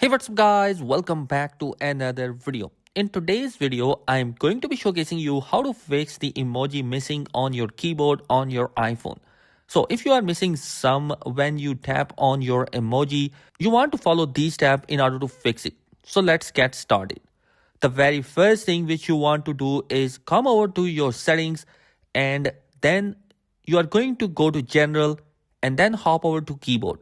Hey, what's up guys, welcome back to another video. In today's video, I'm going to be showcasing you how to fix the emoji missing on your keyboard on your iPhone. So if you are missing some when you tap on your emoji, you want to follow these steps in order to fix it. So let's get started. The very first thing which you want to do is come over to your settings, and then you are going to go to general and then hop over to keyboard,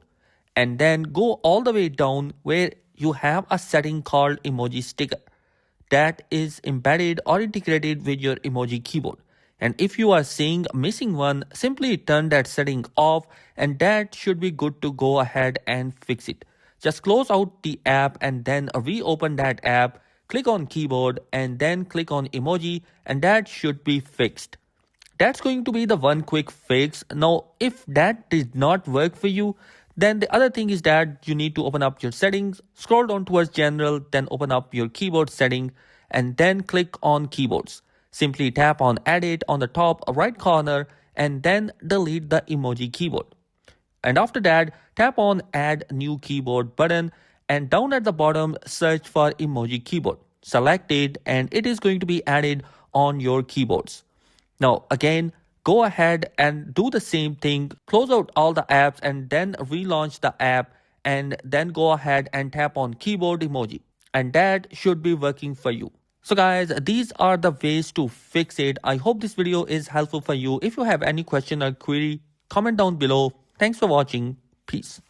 and then go all the way down where you have a setting called emoji sticker that is embedded or integrated with your emoji keyboard. And if you are seeing a missing one, simply turn that setting off, and that should be good to go ahead and fix it. Just close out the app and then reopen that app, click on keyboard and then click on emoji, and that should be fixed. That's going to be the one quick fix. Now, if that did not work for you, then the other thing is that you need to open up your settings, scroll down towards general, then open up your keyboard setting, and then click on keyboards. Simply tap on edit on the top right corner and then delete the emoji keyboard. And after that, tap on add new keyboard button, and down at the bottom, search for emoji keyboard. Select it and it is going to be added on your keyboards. Now again, go ahead and do the same thing. Close out all the apps and then relaunch the app, and then go ahead and tap on keyboard emoji, and that should be working for you. So guys, these are the ways to fix it. I hope this video is helpful for you. If you have any question or query, comment down below. Thanks for watching. Peace.